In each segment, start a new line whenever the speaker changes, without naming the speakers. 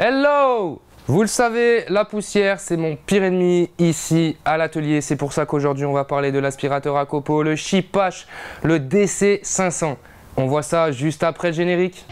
Hello! Vous le savez, la poussière, c'est mon pire ennemi ici à l'atelier. C'est pour ça qu'aujourd'hui, on va parler de l'aspirateur à copeaux, le Chipash, le DC500. On voit ça juste après le générique.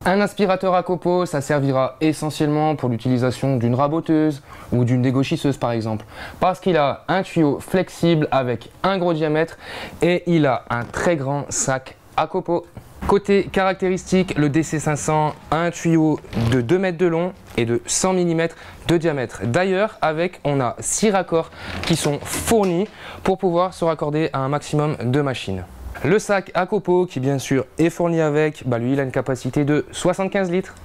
Un aspirateur à copeaux, ça servira essentiellement pour l'utilisation d'une raboteuse ou d'une dégauchisseuse par exemple. Parce qu'il a un tuyau flexible avec un gros diamètre et il a un très grand sac à copeaux. Côté caractéristique, le DC500 a un tuyau de 2 mètres de long et de 100 mm de diamètre. D'ailleurs, on a 6 raccords qui sont fournis pour pouvoir se raccorder à un maximum de machines. Le sac à copeaux qui bien sûr est fourni avec, lui il a une capacité de 75 litres.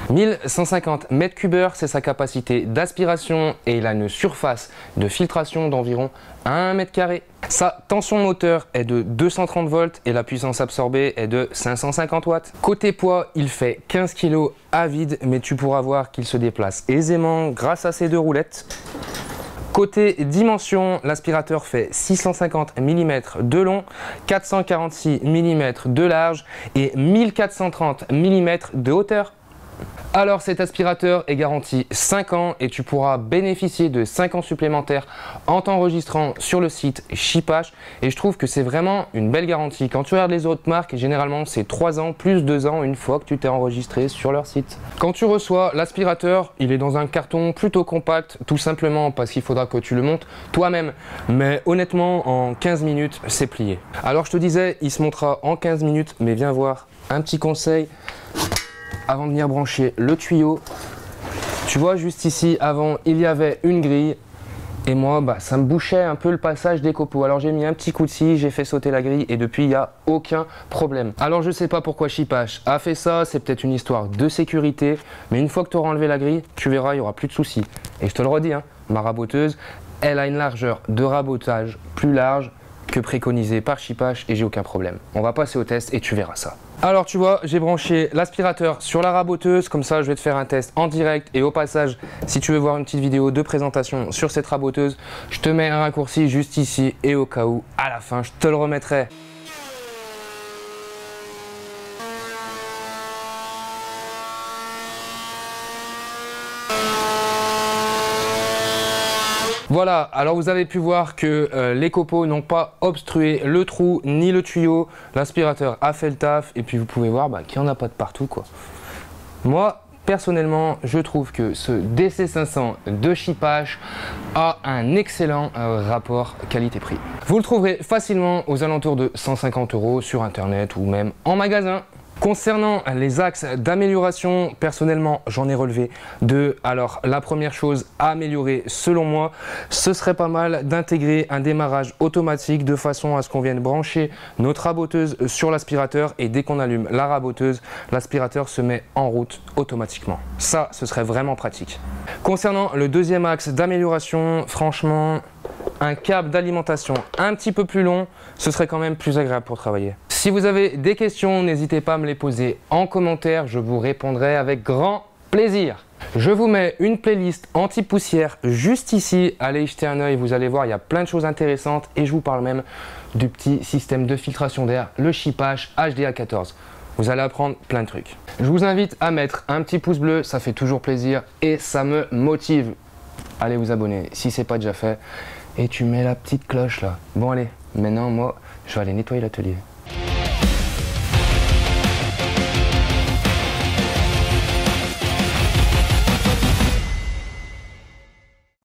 1150 mètres cubeurs, c'est sa capacité d'aspiration et il a une surface de filtration d'environ 1 mètre carré. Sa tension moteur est de 230 volts et la puissance absorbée est de 550 watts. Côté poids, il fait 15 kg à vide, mais tu pourras voir qu'il se déplace aisément grâce à ses 2 roulettes. Côté dimension, l'aspirateur fait 650 mm de long, 446 mm de large et 1430 mm de hauteur. Alors cet aspirateur est garanti 5 ans et tu pourras bénéficier de 5 ans supplémentaires en t'enregistrant sur le site Chipash et je trouve que c'est vraiment une belle garantie. Quand tu regardes les autres marques, généralement c'est 3 ans plus 2 ans une fois que tu t'es enregistré sur leur site. Quand tu reçois l'aspirateur, il est dans un carton plutôt compact, tout simplement parce qu'il faudra que tu le montes toi-même. Mais honnêtement, en 15 minutes, c'est plié. Alors je te disais, il se montera en 15 minutes, mais viens voir, un petit conseil. Avant de venir brancher le tuyau, tu vois juste ici avant il y avait une grille et moi ça me bouchait un peu le passage des copeaux. Alors j'ai mis un petit coup de scie, j'ai fait sauter la grille et depuis il n'y a aucun problème. Alors je sais pas pourquoi Chipash a fait ça, c'est peut-être une histoire de sécurité, mais une fois que tu auras enlevé la grille, tu verras, il n'y aura plus de soucis. Et je te le redis, ma raboteuse, elle a une largeur de rabotage plus large que préconisé par Chipash et j'ai aucun problème. On va passer au test et tu verras ça. Alors tu vois, j'ai branché l'aspirateur sur la raboteuse, comme ça je vais te faire un test en direct et au passage, si tu veux voir une petite vidéo de présentation sur cette raboteuse, je te mets un raccourci juste ici et au cas où, à la fin, je te le remettrai. Voilà, alors vous avez pu voir que les copeaux n'ont pas obstrué le trou ni le tuyau. L'aspirateur a fait le taf et puis vous pouvez voir qu'il n'y en a pas de partout quoi. Moi, personnellement, je trouve que ce DC500 de Chipash a un excellent rapport qualité-prix. Vous le trouverez facilement aux alentours de 150 € sur internet ou même en magasin. Concernant les axes d'amélioration, personnellement j'en ai relevé 2. Alors la première chose à améliorer selon moi, ce serait pas mal d'intégrer un démarrage automatique de façon à ce qu'on vienne brancher notre raboteuse sur l'aspirateur et dès qu'on allume la raboteuse, l'aspirateur se met en route automatiquement. Ça, ce serait vraiment pratique. Concernant le deuxième axe d'amélioration, franchement, un câble d'alimentation un petit peu plus long, ce serait quand même plus agréable pour travailler. Si vous avez des questions, n'hésitez pas à me les poser en commentaire, je vous répondrai avec grand plaisir. Je vous mets une playlist anti-poussière juste ici, allez y jeter un œil, vous allez voir, il y a plein de choses intéressantes et je vous parle même du petit système de filtration d'air, le Chipash HDA14. Vous allez apprendre plein de trucs. Je vous invite à mettre un petit pouce bleu, ça fait toujours plaisir et ça me motive. Allez vous abonner si ce n'est pas déjà fait et tu mets la petite cloche là. Bon allez, maintenant moi je vais aller nettoyer l'atelier.